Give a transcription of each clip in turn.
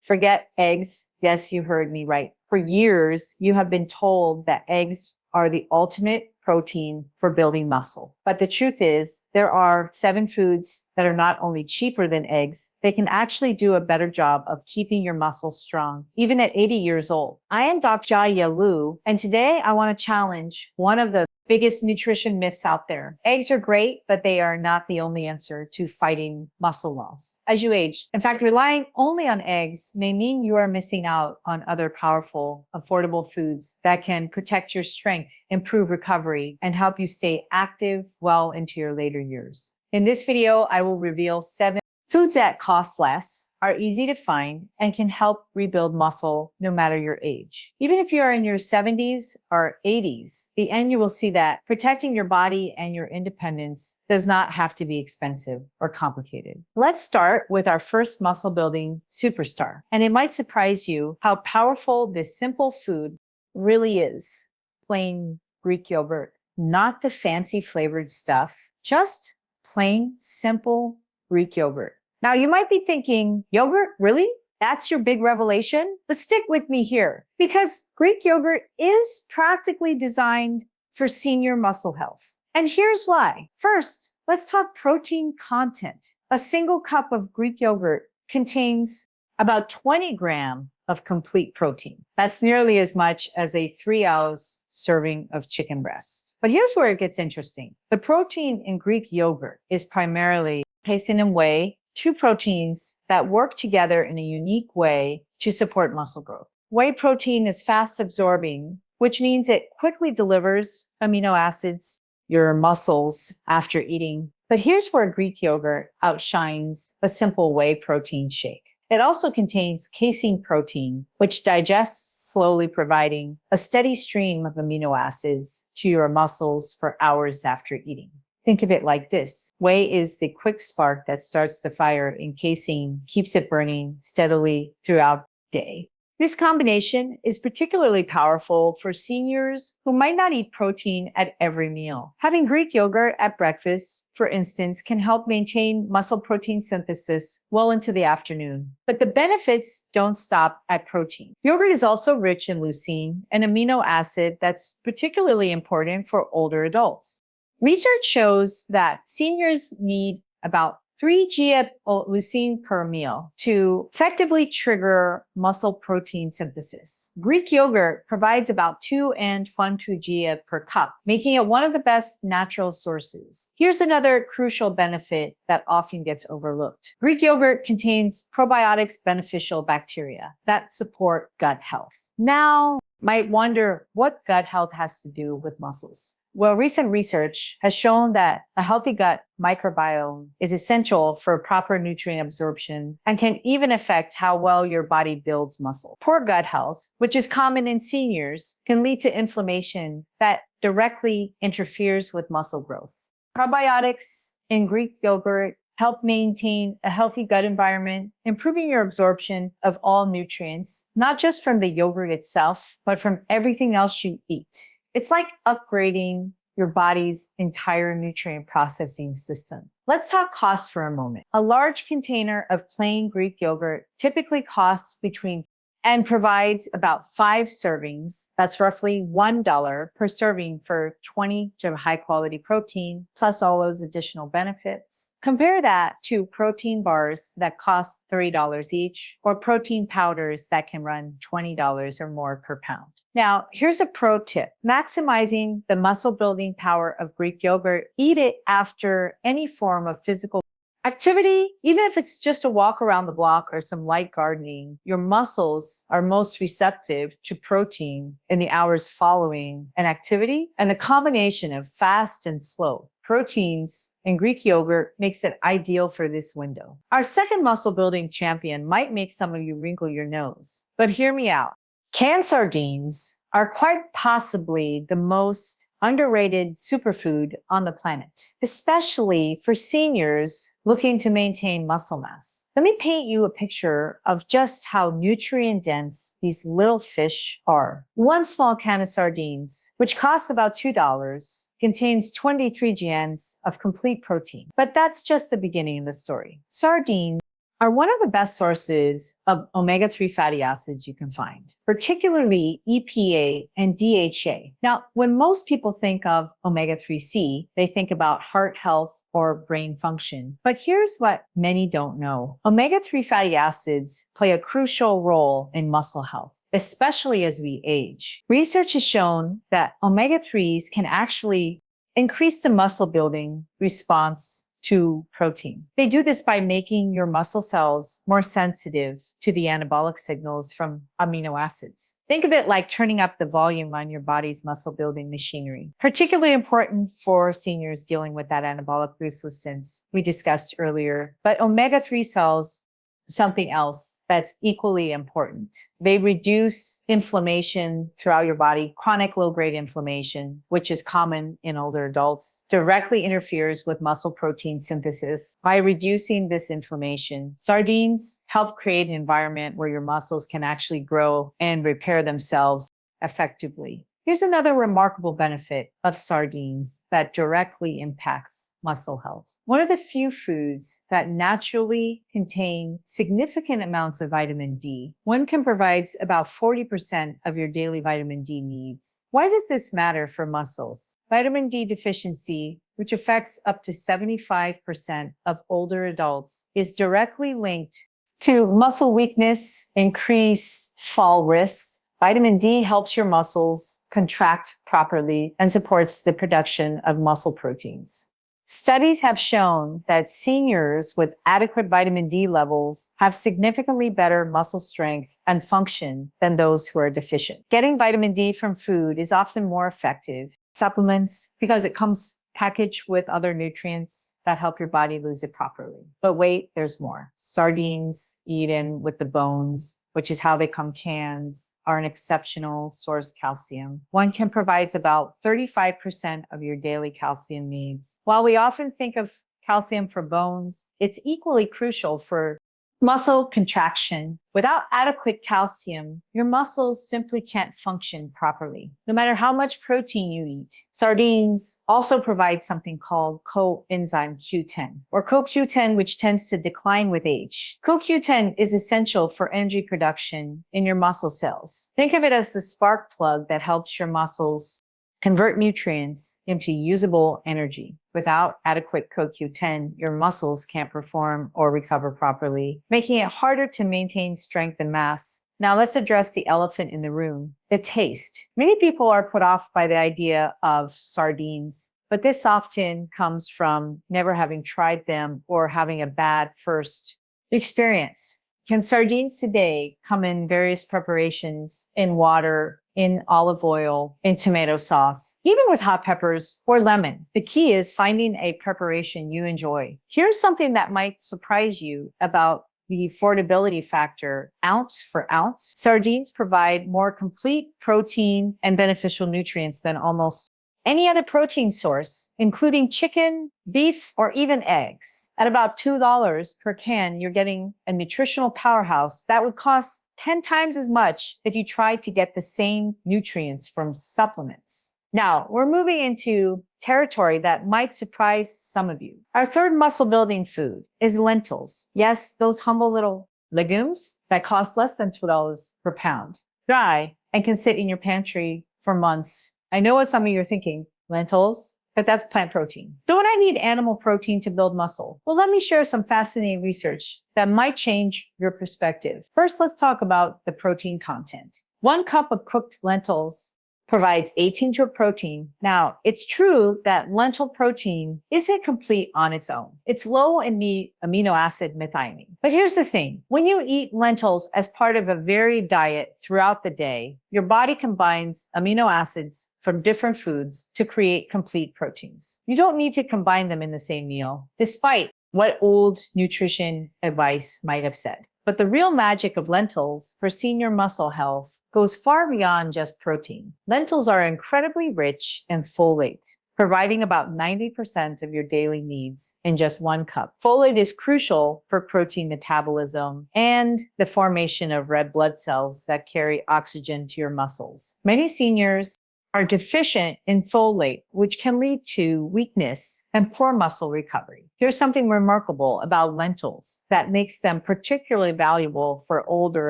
Forget eggs. Yes, you heard me right. For years, you have been told that eggs are the ultimate protein for building muscle. But the truth is, there are 7 foods that are not only cheaper than eggs, they can actually do a better job of keeping your muscles strong, even at 80 years old. I am Dr. Jia-Yia Liu, and today I want to challenge one of the biggest nutrition myths out there. Eggs are great, but they are not the only answer to fighting muscle loss as you age. In fact, relying only on eggs may mean you are missing out on other powerful, affordable foods that can protect your strength, improve recovery, and help you stay active well into your later years. In this video, I will reveal 7 foods that cost less, are easy to find, and can help rebuild muscle no matter your age. Even if you are in your 70s or 80s, the end you will see that protecting your body and your independence does not have to be expensive or complicated. Let's start with our first muscle building superstar. And it might surprise you how powerful this simple food really is. Plain Greek yogurt, not the fancy flavored stuff, just plain, simple Greek yogurt. Now, you might be thinking, yogurt, really? That's your big revelation? But stick with me here, because Greek yogurt is practically designed for senior muscle health. And here's why. First, let's talk protein content. A single cup of Greek yogurt contains about 20 grams of complete protein. That's nearly as much as a 3-ounce serving of chicken breast. But here's where it gets interesting. The protein in Greek yogurt is primarily casein and whey, 2 proteins that work together in a unique way to support muscle growth. Whey protein is fast absorbing, which means it quickly delivers amino acids your muscles after eating. But here's where Greek yogurt outshines a simple whey protein shake. It also contains casein protein, which digests slowly, providing a steady stream of amino acids to your muscles for hours after eating. Think of it like this. Whey is the quick spark that starts the fire, and casein keeps it burning steadily throughout the day. This combination is particularly powerful for seniors who might not eat protein at every meal. Having Greek yogurt at breakfast, for instance, can help maintain muscle protein synthesis well into the afternoon. But the benefits don't stop at protein. Yogurt is also rich in leucine, an amino acid that's particularly important for older adults. Research shows that seniors need about 3 Gia leucine per meal to effectively trigger muscle protein synthesis. Greek yogurt provides about 2.12 Gia per cup, making it one of the best natural sources. Here's another crucial benefit that often gets overlooked. Greek yogurt contains probiotics, beneficial bacteria that support gut health. Now, you might wonder what gut health has to do with muscles. Well, recent research has shown that a healthy gut microbiome is essential for proper nutrient absorption and can even affect how well your body builds muscle. Poor gut health, which is common in seniors, can lead to inflammation that directly interferes with muscle growth. Probiotics in Greek yogurt help maintain a healthy gut environment, improving your absorption of all nutrients, not just from the yogurt itself, but from everything else you eat. It's like upgrading your body's entire nutrient processing system. Let's talk cost for a moment. A large container of plain Greek yogurt typically costs between and provides about 5 servings. That's roughly $1 per serving for 20 of high quality protein, plus all those additional benefits. Compare that to protein bars that cost $3 each, or protein powders that can run $20 or more per pound. Now, here's a pro tip. Maximizing the muscle building power of Greek yogurt, eat it after any form of physical activity. Even if it's just a walk around the block or some light gardening, your muscles are most receptive to protein in the hours following an activity. And the combination of fast and slow proteins in Greek yogurt makes it ideal for this window. Our second muscle building champion might make some of you wrinkle your nose, but hear me out. Canned sardines are quite possibly the most underrated superfood on the planet, especially for seniors looking to maintain muscle mass. Let me paint you a picture of just how nutrient dense these little fish are. One small can of sardines, which costs about $2, contains 23 grams of complete protein. But that's just the beginning of the story. Sardines are one of the best sources of omega-3 fatty acids you can find, particularly EPA and DHA. Now, when most people think of omega-3C, they think about heart health or brain function. But here's what many don't know. Omega-3 fatty acids play a crucial role in muscle health, especially as we age. Research has shown that omega-3s can actually increase the muscle building response to protein. They do this by making your muscle cells more sensitive to the anabolic signals from amino acids. Think of it like turning up the volume on your body's muscle building machinery. Particularly important for seniors dealing with that anabolic resistance we discussed earlier. But omega-3 cells, something else that's equally important. They reduce inflammation throughout your body. Chronic low-grade inflammation, which is common in older adults, directly interferes with muscle protein synthesis. By reducing this inflammation, sardines help create an environment where your muscles can actually grow and repair themselves effectively. Here's another remarkable benefit of sardines that directly impacts muscle health. One of the few foods that naturally contain significant amounts of vitamin D. One can provide about 40% of your daily vitamin D needs. Why does this matter for muscles? Vitamin D deficiency, which affects up to 75% of older adults, is directly linked to muscle weakness, increased fall risks. Vitamin D helps your muscles contract properly and supports the production of muscle proteins. Studies have shown that seniors with adequate vitamin D levels have significantly better muscle strength and function than those who are deficient. Getting vitamin D from food is often more effective. Supplements, because it comes packaged with other nutrients that help your body lose it properly. But wait, there's more. Sardines eaten with the bones, which is how they come cans, are an exceptional source of calcium. One can provide about 35% of your daily calcium needs. While we often think of calcium for bones, it's equally crucial for muscle contraction. Without adequate calcium, your muscles simply can't function properly, no matter how much protein you eat. Sardines also provide something called coenzyme Q10, or CoQ10, which tends to decline with age. CoQ10 is essential for energy production in your muscle cells. Think of it as the spark plug that helps your muscles convert nutrients into usable energy. Without adequate CoQ10, your muscles can't perform or recover properly, making it harder to maintain strength and mass. Now let's address the elephant in the room, the taste. Many people are put off by the idea of sardines, but this often comes from never having tried them or having a bad first experience. Can sardines today come in various preparations, in water, in olive oil, in tomato sauce, even with hot peppers or lemon? The key is finding a preparation you enjoy. Here's something that might surprise you about the affordability factor, ounce for ounce. Sardines provide more complete protein and beneficial nutrients than almost any other protein source, including chicken, beef, or even eggs. At about $2 per can, you're getting a nutritional powerhouse that would cost 10 times as much if you tried to get the same nutrients from supplements. Now, we're moving into territory that might surprise some of you. Our third muscle building food is lentils. Yes, those humble little legumes that cost less than $2 per pound. Dry and can sit in your pantry for months. I know what some of you are thinking, lentils, but that's plant protein. Don't I need animal protein to build muscle? Well, let me share some fascinating research that might change your perspective. First, let's talk about the protein content. 1 cup of cooked lentils provides 18 grams of protein. Now, it's true that lentil protein isn't complete on its own. It's low in the amino acid methionine. But here's the thing. When you eat lentils as part of a varied diet throughout the day, your body combines amino acids from different foods to create complete proteins. You don't need to combine them in the same meal, despite what old nutrition advice might have said. But the real magic of lentils for senior muscle health goes far beyond just protein. Lentils are incredibly rich in folate, providing about 90% of your daily needs in just 1 cup. Folate is crucial for protein metabolism and the formation of red blood cells that carry oxygen to your muscles. Many seniors are deficient in folate, which can lead to weakness and poor muscle recovery. Here's something remarkable about lentils that makes them particularly valuable for older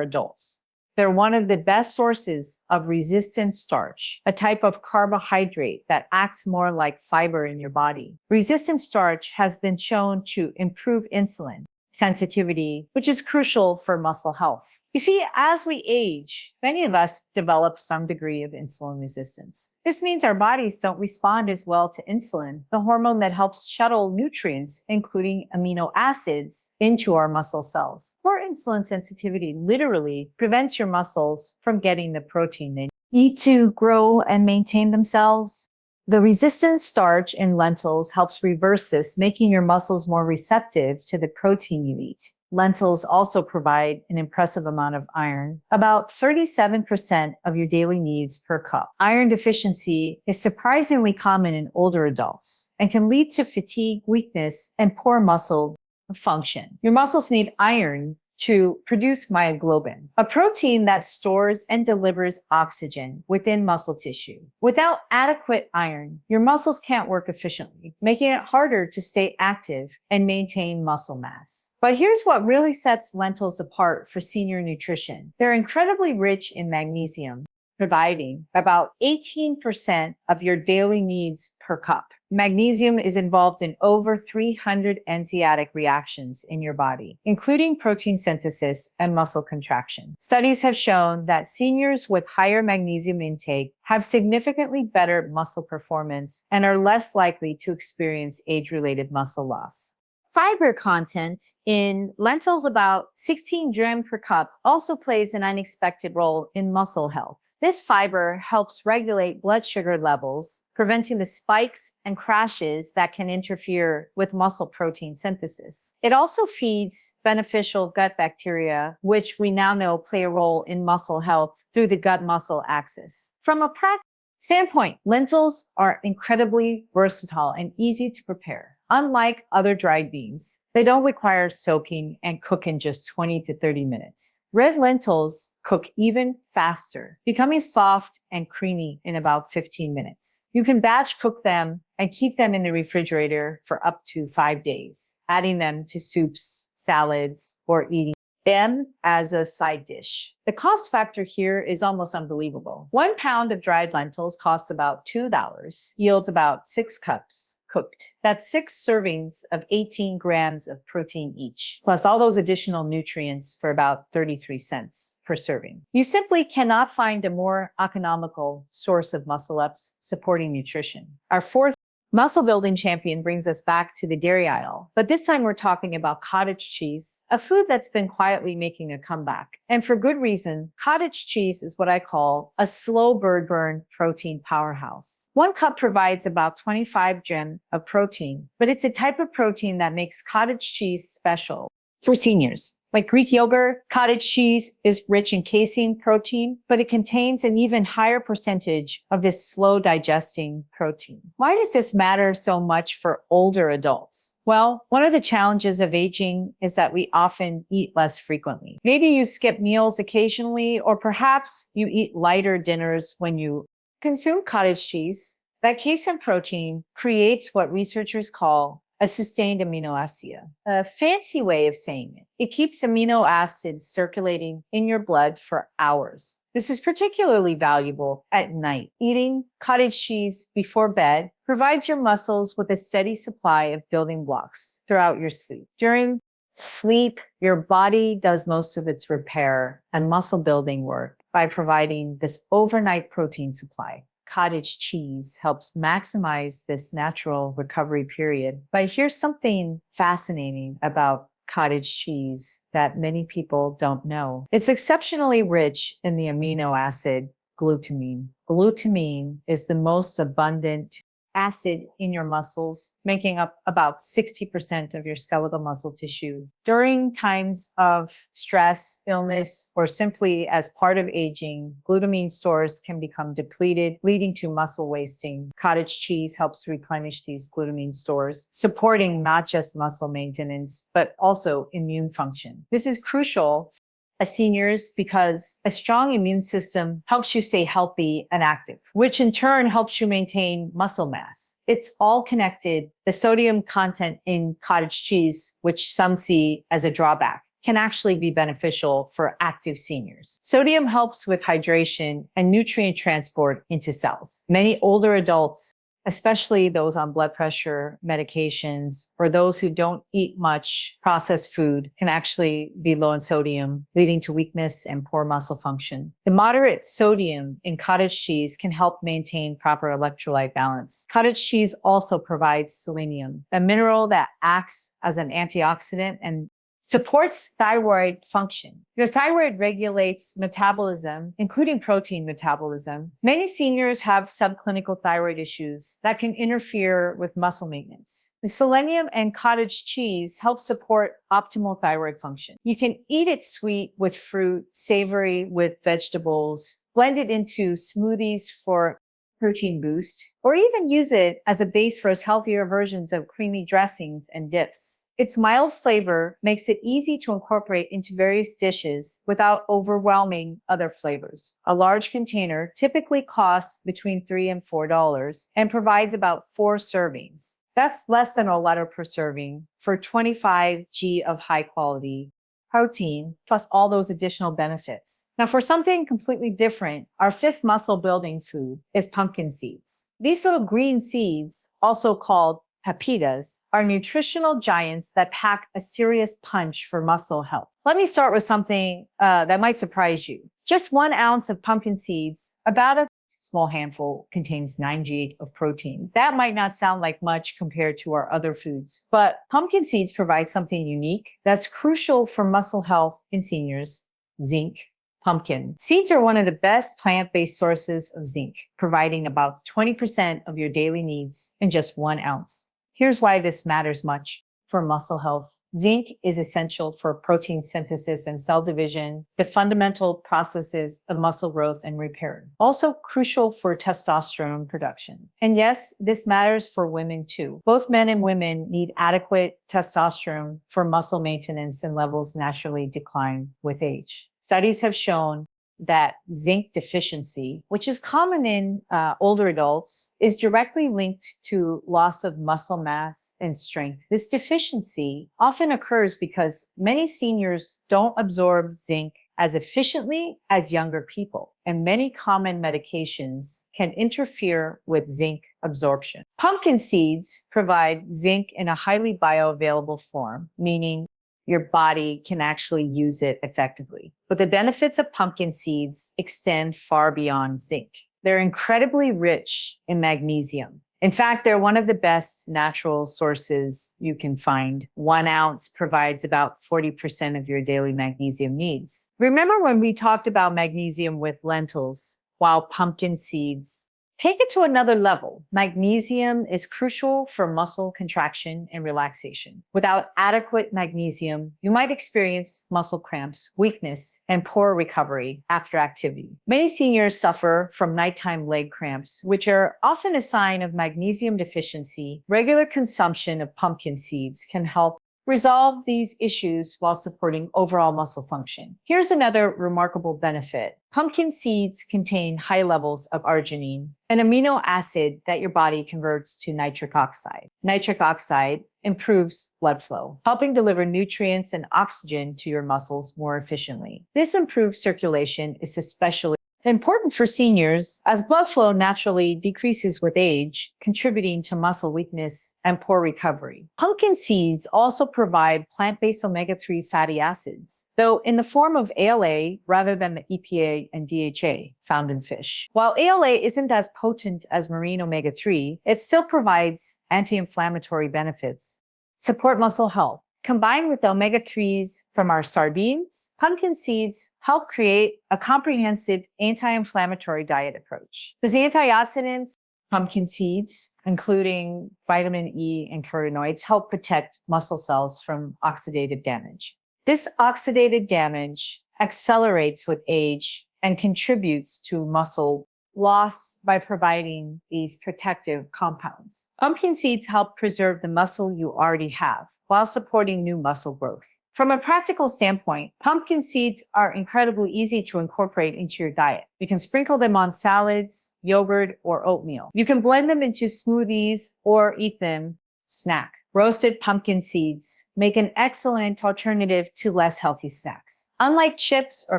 adults. They're one of the best sources of resistant starch, a type of carbohydrate that acts more like fiber in your body. Resistant starch has been shown to improve insulin sensitivity, which is crucial for muscle health. You see, as we age, many of us develop some degree of insulin resistance. This means our bodies don't respond as well to insulin, the hormone that helps shuttle nutrients, including amino acids, into our muscle cells. Poor insulin sensitivity literally prevents your muscles from getting the protein they need to grow and maintain themselves. The resistant starch in lentils helps reverse this, making your muscles more receptive to the protein you eat. Lentils also provide an impressive amount of iron, about 37% of your daily needs per cup. Iron deficiency is surprisingly common in older adults and can lead to fatigue, weakness, and poor muscle function. Your muscles need iron to produce myoglobin, a protein that stores and delivers oxygen within muscle tissue. Without adequate iron, your muscles can't work efficiently, making it harder to stay active and maintain muscle mass. But here's what really sets lentils apart for senior nutrition. They're incredibly rich in magnesium, providing about 18% of your daily needs per cup. Magnesium is involved in over 300 enzymatic reactions in your body, including protein synthesis and muscle contraction. Studies have shown that seniors with higher magnesium intake have significantly better muscle performance and are less likely to experience age-related muscle loss. Fiber content in lentils, about 16 grams per cup, also plays an unexpected role in muscle health. This fiber helps regulate blood sugar levels, preventing the spikes and crashes that can interfere with muscle protein synthesis. It also feeds beneficial gut bacteria, which we now know play a role in muscle health through the gut-muscle axis. From a practical standpoint, lentils are incredibly versatile and easy to prepare. Unlike other dried beans, they don't require soaking and cook in just 20 to 30 minutes. Red lentils cook even faster, becoming soft and creamy in about 15 minutes. You can batch cook them and keep them in the refrigerator for up to 5 days, adding them to soups, salads, or eating them as a side dish. The cost factor here is almost unbelievable. 1 pound of dried lentils costs about $2, yields about 6 cups cooked. That's 6 servings of 18 grams of protein each, plus all those additional nutrients for about 33 cents per serving. You simply cannot find a more economical source of muscle ups supporting nutrition. Our fourth muscle building champion brings us back to the dairy aisle, but this time we're talking about cottage cheese, a food that's been quietly making a comeback. And for good reason. Cottage cheese is what I call a slow bird burn protein powerhouse. 1 cup provides about 25 grams of protein, but it's a type of protein that makes cottage cheese special for seniors. Like Greek yogurt, cottage cheese is rich in casein protein, but it contains an even higher percentage of this slow digesting protein. Why does this matter so much for older adults? Well, one of the challenges of aging is that we often eat less frequently. Maybe you skip meals occasionally, or perhaps you eat lighter dinners when you consume cottage cheese. That casein protein creates what researchers call a sustained amino acid, a fancy way of saying it. It keeps amino acids circulating in your blood for hours. This is particularly valuable at night. Eating cottage cheese before bed provides your muscles with a steady supply of building blocks throughout your sleep. During sleep, your body does most of its repair and muscle building work by providing this overnight protein supply. Cottage cheese helps maximize this natural recovery period. But here's something fascinating about cottage cheese that many people don't know. It's exceptionally rich in the amino acid glutamine. Glutamine is the most abundant acid in your muscles, making up about 60% of your skeletal muscle tissue. During times of stress, illness, or simply as part of aging, glutamine stores can become depleted, leading to muscle wasting. Cottage cheese helps replenish these glutamine stores, supporting not just muscle maintenance, but also immune function. This is crucial as seniors because a strong immune system helps you stay healthy and active, which in turn helps you maintain muscle mass. It's all connected. The sodium content in cottage cheese, which some see as a drawback, can actually be beneficial for active seniors. Sodium helps with hydration and nutrient transport into cells. Many older adults, especially those on blood pressure medications or those who don't eat much processed food, can actually be low in sodium, leading to weakness and poor muscle function. The moderate sodium in cottage cheese can help maintain proper electrolyte balance. Cottage cheese also provides selenium, a mineral that acts as an antioxidant and supports thyroid function. Your thyroid regulates metabolism, including protein metabolism. Many seniors have subclinical thyroid issues that can interfere with muscle maintenance. The selenium and cottage cheese help support optimal thyroid function. You can eat it sweet with fruit, savory with vegetables, blend it into smoothies for protein boost, or even use it as a base for healthier versions of creamy dressings and dips. Its mild flavor makes it easy to incorporate into various dishes without overwhelming other flavors. A large container typically costs between $3 and $4 and provides about 4 servings. That's less than a letter per serving for 25 g of high quality protein, plus all those additional benefits. Now, for something completely different, our 5th muscle building food is pumpkin seeds. These little green seeds, also called pepitas, are nutritional giants that pack a serious punch for muscle health. Let me start with something that might surprise you. Just 1 ounce of pumpkin seeds, about a small handful, contains 9 g of protein. That might not sound like much compared to our other foods, but pumpkin seeds provide something unique that's crucial for muscle health in seniors: zinc. Pumpkin seeds are one of the best plant-based sources of zinc, providing about 20% of your daily needs in just 1 ounce. Here's why this matters much for muscle health. Zinc is essential for protein synthesis and cell division, the fundamental processes of muscle growth and repair. Also crucial for testosterone production. And yes, this matters for women too. Both men and women need adequate testosterone for muscle maintenance, and levels naturally decline with age. Studies have shown that zinc deficiency, which is common in older adults, is directly linked to loss of muscle mass and strength. This deficiency often occurs because many seniors don't absorb zinc as efficiently as younger people, and many common medications can interfere with zinc absorption. Pumpkin seeds provide zinc in a highly bioavailable form, meaning your body can actually use it effectively. But the benefits of pumpkin seeds extend far beyond zinc. They're incredibly rich in magnesium. In fact, they're one of the best natural sources you can find. 1 ounce provides about 40% of your daily magnesium needs. Remember when we talked about magnesium with lentils, while pumpkin seeds take it to another level. Magnesium is crucial for muscle contraction and relaxation. Without adequate magnesium, you might experience muscle cramps, weakness, and poor recovery after activity. Many seniors suffer from nighttime leg cramps, which are often a sign of magnesium deficiency. Regular consumption of pumpkin seeds can help resolve these issues while supporting overall muscle function. Here's another remarkable benefit. Pumpkin seeds contain high levels of arginine, an amino acid that your body converts to nitric oxide. Nitric oxide improves blood flow, helping deliver nutrients and oxygen to your muscles more efficiently. This improved circulation is especially important for seniors, as blood flow naturally decreases with age, contributing to muscle weakness and poor recovery. Pumpkin seeds also provide plant-based omega-3 fatty acids, though in the form of ALA rather than the EPA and DHA found in fish. While ALA isn't as potent as marine omega-3, it still provides anti-inflammatory benefits, support muscle health. Combined with the omega-3s from our sardines, pumpkin seeds help create a comprehensive anti-inflammatory diet approach. The antioxidants, pumpkin seeds, including vitamin E and carotenoids, help protect muscle cells from oxidative damage. This oxidative damage accelerates with age and contributes to muscle loss by providing these protective compounds. Pumpkin seeds help preserve the muscle you already have while supporting new muscle growth. From a practical standpoint, pumpkin seeds are incredibly easy to incorporate into your diet. You can sprinkle them on salads, yogurt, or oatmeal. You can blend them into smoothies or eat them snack. Roasted pumpkin seeds make an excellent alternative to less healthy snacks. Unlike chips or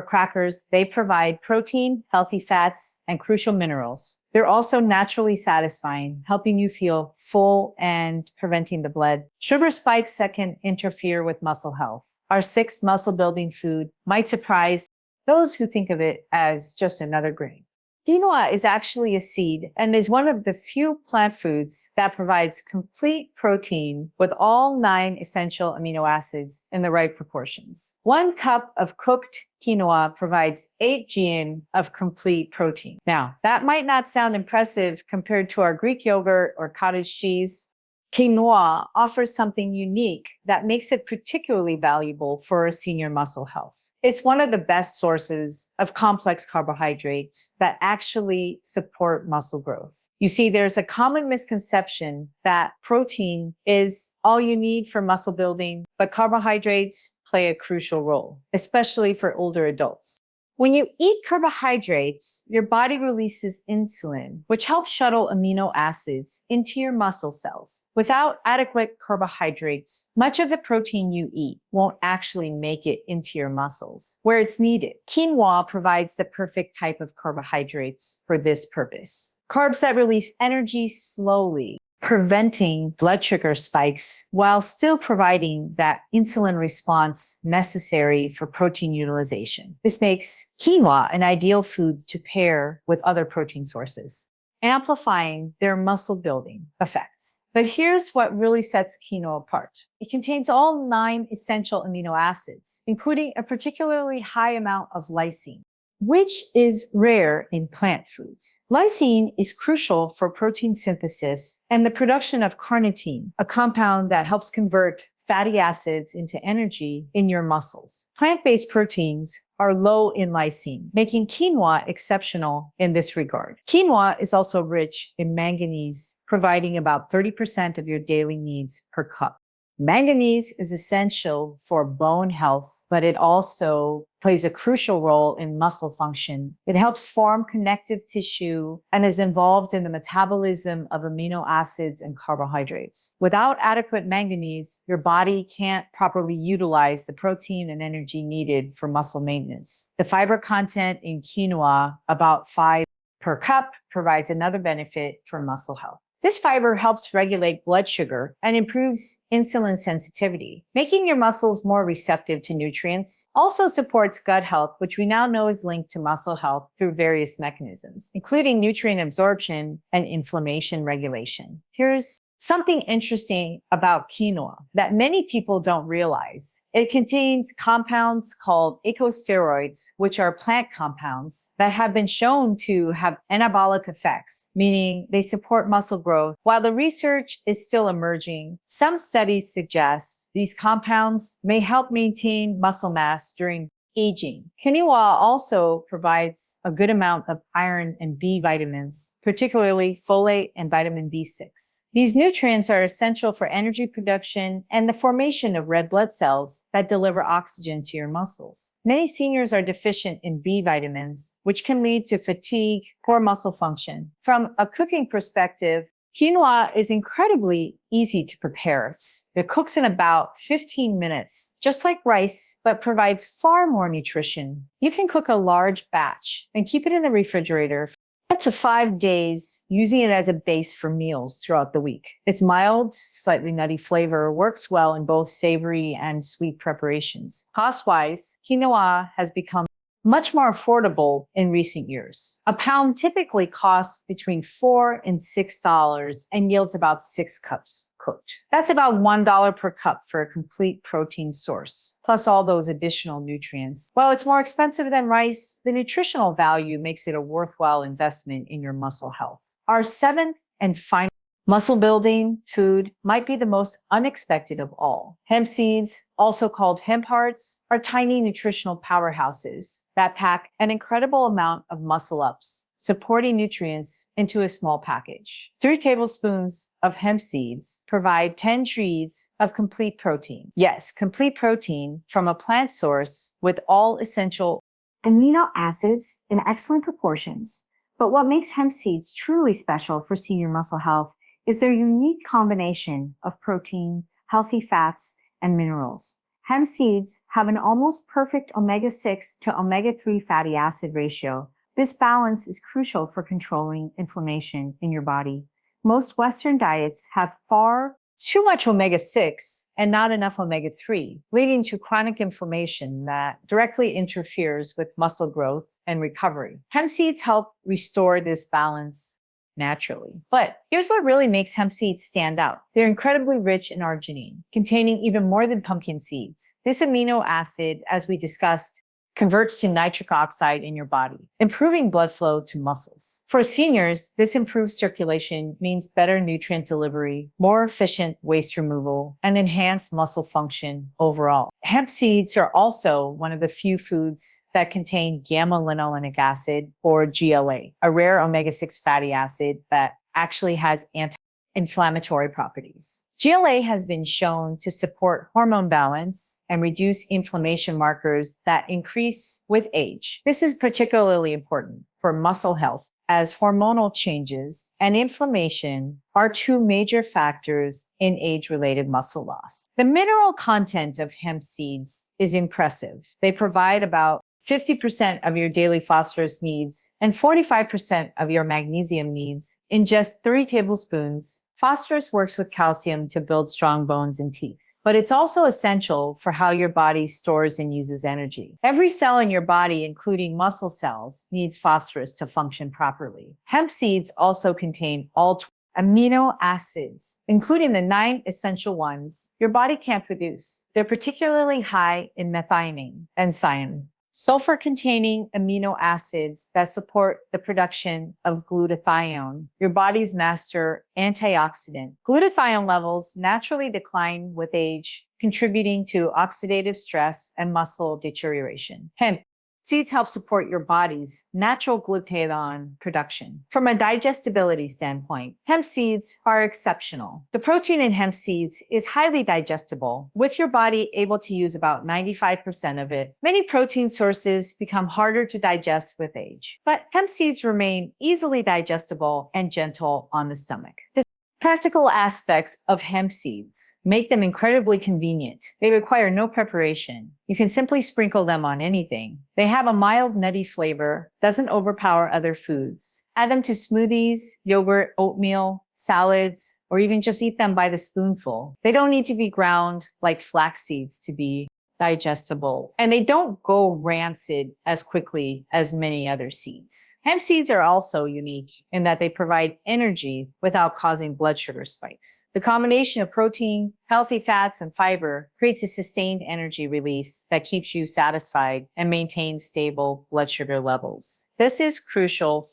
crackers, they provide protein, healthy fats, and crucial minerals. They're also naturally satisfying, helping you feel full and preventing the blood sugar spikes that can interfere with muscle health. Our sixth muscle building food might surprise those who think of it as just another grain. Quinoa is actually a seed and is one of the few plant foods that provides complete protein with all 9 essential amino acids in the right proportions. 1 cup of cooked quinoa provides 8 GN of complete protein. Now, that might not sound impressive compared to our Greek yogurt or cottage cheese. Quinoa offers something unique that makes it particularly valuable for senior muscle health. It's one of the best sources of complex carbohydrates that actually support muscle growth. You see, there's a common misconception that protein is all you need for muscle building, but carbohydrates play a crucial role, especially for older adults. When you eat carbohydrates, your body releases insulin, which helps shuttle amino acids into your muscle cells. Without adequate carbohydrates, much of the protein you eat won't actually make it into your muscles where it's needed. Quinoa provides the perfect type of carbohydrates for this purpose. Carbs that release energy slowly, preventing blood sugar spikes while still providing that insulin response necessary for protein utilization. This makes quinoa an ideal food to pair with other protein sources, amplifying their muscle building effects. But here's what really sets quinoa apart. It contains all 9 essential amino acids, including a particularly high amount of lysine, which is rare in plant foods. Lysine is crucial for protein synthesis and the production of carnitine, a compound that helps convert fatty acids into energy in your muscles. Plant-based proteins are low in lysine, making quinoa exceptional in this regard. Quinoa is also rich in manganese, providing about 30% of your daily needs per cup. Manganese is essential for bone health, but it also plays a crucial role in muscle function. It helps form connective tissue and is involved in the metabolism of amino acids and carbohydrates. Without adequate manganese, your body can't properly utilize the protein and energy needed for muscle maintenance. The fiber content in quinoa, about 5 per cup, provides another benefit for muscle health. This fiber helps regulate blood sugar and improves insulin sensitivity, making your muscles more receptive to nutrients. Also supports gut health, which we now know is linked to muscle health through various mechanisms, including nutrient absorption and inflammation regulation. Here's something interesting about quinoa that many people don't realize. It contains compounds called ecosteroids, which are plant compounds that have been shown to have anabolic effects, meaning they support muscle growth. While the research is still emerging, some studies suggest these compounds may help maintain muscle mass during aging. Quinoa also provides a good amount of iron and B vitamins, particularly folate and vitamin B6. These nutrients are essential for energy production and the formation of red blood cells that deliver oxygen to your muscles. Many seniors are deficient in B vitamins, which can lead to fatigue, poor muscle function. From a cooking perspective, quinoa is incredibly easy to prepare. It cooks in about 15 minutes, just like rice, but provides far more nutrition. You can cook a large batch and keep it in the refrigerator for up to 5 days, using it as a base for meals throughout the week. Its mild, slightly nutty flavor works well in both savory and sweet preparations. Cost-wise, quinoa has become much more affordable in recent years. A pound typically costs between $4 and $6 and yields about 6 cups cooked. That's about $1 per cup for a complete protein source, plus all those additional nutrients. While it's more expensive than rice, the nutritional value makes it a worthwhile investment in your muscle health. Our 7th and final Muscle building food might be the most unexpected of all. Hemp seeds, also called hemp hearts, are tiny nutritional powerhouses that pack an incredible amount of muscle ups, supporting nutrients into a small package. 3 tablespoons of hemp seeds provide 10 trees of complete protein. Yes, complete protein from a plant source with all essential amino acids in excellent proportions. But what makes hemp seeds truly special for senior muscle health is their unique combination of protein, healthy fats, and minerals. Hemp seeds have an almost perfect omega-6 to omega-3 fatty acid ratio. This balance is crucial for controlling inflammation in your body. Most Western diets have far too much omega-6 and not enough omega-3, leading to chronic inflammation that directly interferes with muscle growth and recovery. Hemp seeds help restore this balance naturally. But here's what really makes hemp seeds stand out. They're incredibly rich in arginine, containing even more than pumpkin seeds. This amino acid, as we discussed, converts to nitric oxide in your body, improving blood flow to muscles. For seniors, this improved circulation means better nutrient delivery, more efficient waste removal, and enhanced muscle function overall. Hemp seeds are also one of the few foods that contain gamma-linolenic acid, or GLA, a rare omega-6 fatty acid that actually has anti-inflammatory properties. GLA has been shown to support hormone balance and reduce inflammation markers that increase with age. This is particularly important for muscle health, as hormonal changes and inflammation are 2 major factors in age-related muscle loss. The mineral content of hemp seeds is impressive. They provide about 50% of your daily phosphorus needs and 45% of your magnesium needs in just 3 tablespoons. Phosphorus works with calcium to build strong bones and teeth, but it's also essential for how your body stores and uses energy. Every cell in your body, including muscle cells, needs phosphorus to function properly. Hemp seeds also contain all amino acids, including the 9 essential ones your body can't produce. They're particularly high in methionine and cyanide, sulfur-containing amino acids that support the production of glutathione, your body's master antioxidant. Glutathione levels naturally decline with age, contributing to oxidative stress and muscle deterioration. Hemp seeds help support your body's natural glutathione production. From a digestibility standpoint, hemp seeds are exceptional. The protein in hemp seeds is highly digestible, with your body able to use about 95% of it. Many protein sources become harder to digest with age, but hemp seeds remain easily digestible and gentle on the stomach. The practical aspects of hemp seeds make them incredibly convenient. They require no preparation. You can simply sprinkle them on anything. They have a mild nutty flavor, doesn't overpower other foods. Add them to smoothies, yogurt, oatmeal, salads, or even just eat them by the spoonful. They don't need to be ground like flax seeds to be digestible, and they don't go rancid as quickly as many other seeds. Hemp seeds are also unique in that they provide energy without causing blood sugar spikes. The combination of protein, healthy fats, and fiber creates a sustained energy release that keeps you satisfied and maintains stable blood sugar levels. This is crucial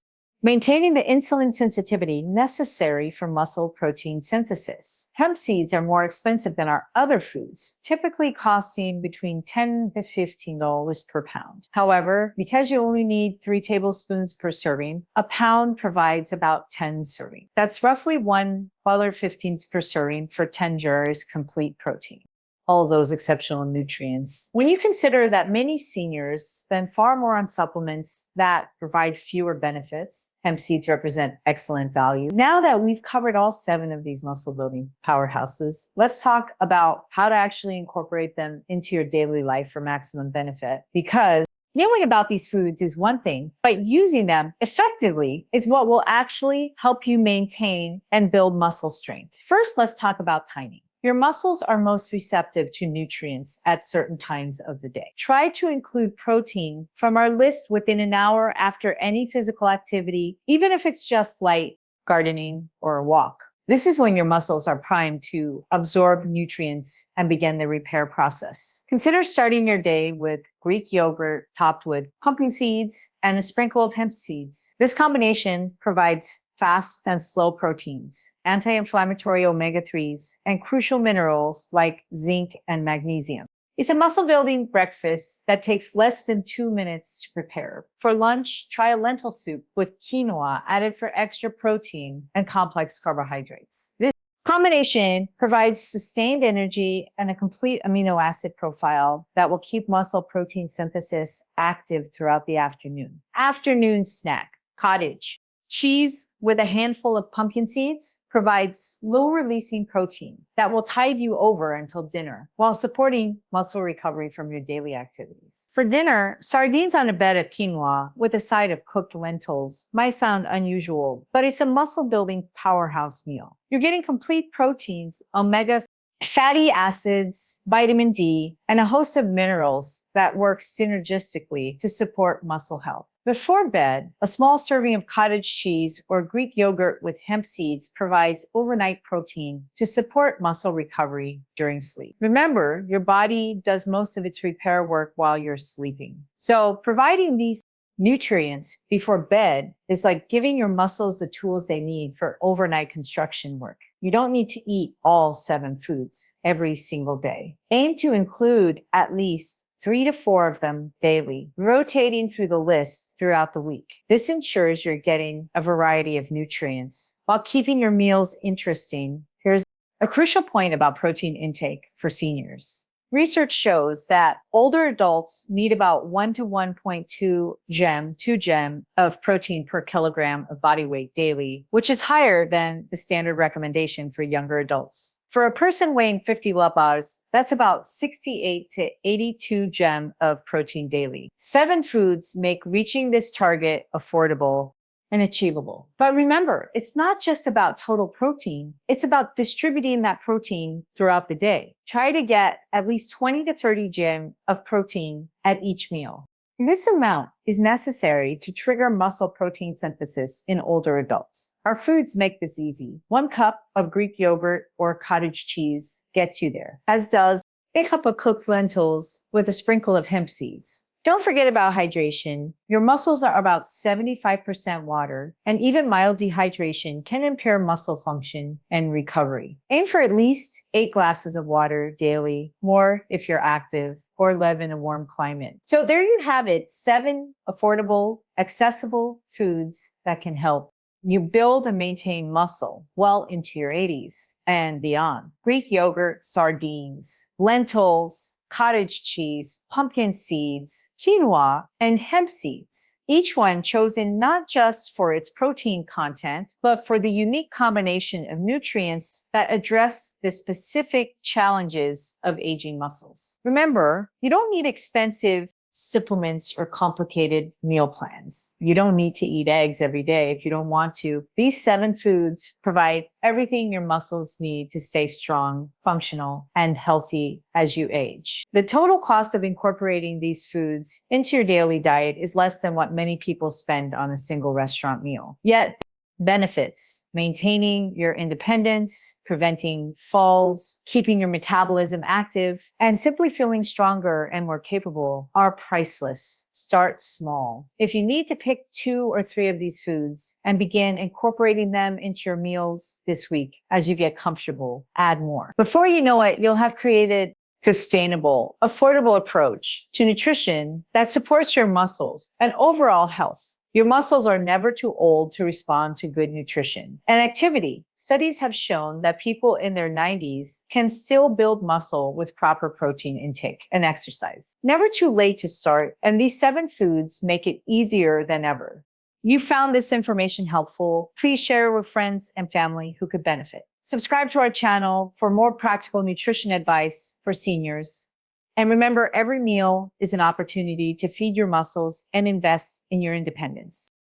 maintaining the insulin sensitivity necessary for muscle protein synthesis. Hemp seeds are more expensive than our other foods, typically costing between $10 to $15 per pound. However, because you only need 3 tablespoons per serving, a pound provides about 10 servings. That's roughly $1.15 per serving for 10 jars complete protein. All those exceptional nutrients. When you consider that many seniors spend far more on supplements that provide fewer benefits, hemp seeds represent excellent value. Now that we've covered all 7 of these muscle building powerhouses, let's talk about how to actually incorporate them into your daily life for maximum benefit. Because knowing about these foods is one thing, but using them effectively is what will actually help you maintain and build muscle strength. First, let's talk about timing. Your muscles are most receptive to nutrients at certain times of the day. Try to include protein from our list within an hour after any physical activity, even if it's just light gardening or a walk. This is when your muscles are primed to absorb nutrients and begin the repair process. Consider starting your day with Greek yogurt topped with pumpkin seeds and a sprinkle of hemp seeds. This combination provides fast and slow proteins, anti-inflammatory omega-3s, and crucial minerals like zinc and magnesium. It's a muscle building breakfast that takes less than 2 minutes to prepare. For lunch, try a lentil soup with quinoa added for extra protein and complex carbohydrates. This combination provides sustained energy and a complete amino acid profile that will keep muscle protein synthesis active throughout the afternoon. Afternoon snack, cottage cheese with a handful of pumpkin seeds provides slow-releasing protein that will tide you over until dinner while supporting muscle recovery from your daily activities. For dinner, sardines on a bed of quinoa with a side of cooked lentils might sound unusual, but it's a muscle-building powerhouse meal. You're getting complete proteins, omega fatty acids, vitamin D, and a host of minerals that work synergistically to support muscle health. Before bed, a small serving of cottage cheese or Greek yogurt with hemp seeds provides overnight protein to support muscle recovery during sleep. Remember, your body does most of its repair work while you're sleeping. So providing these nutrients before bed is like giving your muscles the tools they need for overnight construction work. You don't need to eat all 7 foods every single day. Aim to include at least 3 to 4 of them daily, rotating through the list throughout the week. This ensures you're getting a variety of nutrients while keeping your meals interesting. Here's a crucial point about protein intake for seniors. Research shows that older adults need about 1 to 1.2 2 gem of protein per kilogram of body weight daily, which is higher than the standard recommendation for younger adults. For a person weighing 50 lbs, that's about 68 to 82 gem of protein daily. 7 foods make reaching this target affordable and achievable. But remember, it's not just about total protein. It's about distributing that protein throughout the day. Try to get at least 20 to 30 gem of protein at each meal. This amount is necessary to trigger muscle protein synthesis in older adults. Our foods make this easy. 1 cup of Greek yogurt or cottage cheese gets you there, as does a cup of cooked lentils with a sprinkle of hemp seeds. Don't forget about hydration. Your muscles are about 75% water, and even mild dehydration can impair muscle function and recovery. Aim for at least 8 glasses of water daily, more if you're active, or live in a warm climate. So there you have it, 7 affordable, accessible foods that can help you build and maintain muscle well into your 80s and beyond. Greek yogurt, sardines, lentils, cottage cheese, pumpkin seeds, quinoa, and hemp seeds. Each one chosen not just for its protein content, but for the unique combination of nutrients that address the specific challenges of aging muscles. Remember, you don't need expensive supplements or complicated meal plans. You don't need to eat eggs every day if you don't want to. These 7 foods provide everything your muscles need to stay strong, functional, and healthy as you age. The total cost of incorporating these foods into your daily diet is less than what many people spend on a single restaurant meal. Yet, benefits: maintaining your independence, preventing falls, keeping your metabolism active, and simply feeling stronger and more capable are priceless. Start small. If you need to pick 2 or 3 of these foods and begin incorporating them into your meals this week as you get comfortable, add more. Before you know it, you'll have created sustainable, affordable approach to nutrition that supports your muscles and overall health. Your muscles are never too old to respond to good nutrition and activity. Studies have shown that people in their 90s can still build muscle with proper protein intake and exercise. Never too late to start, and these 7 foods make it easier than ever. You found this information helpful? Please share it with friends and family who could benefit. Subscribe to our channel for more practical nutrition advice for seniors. And remember, every meal is an opportunity to feed your muscles and invest in your independence.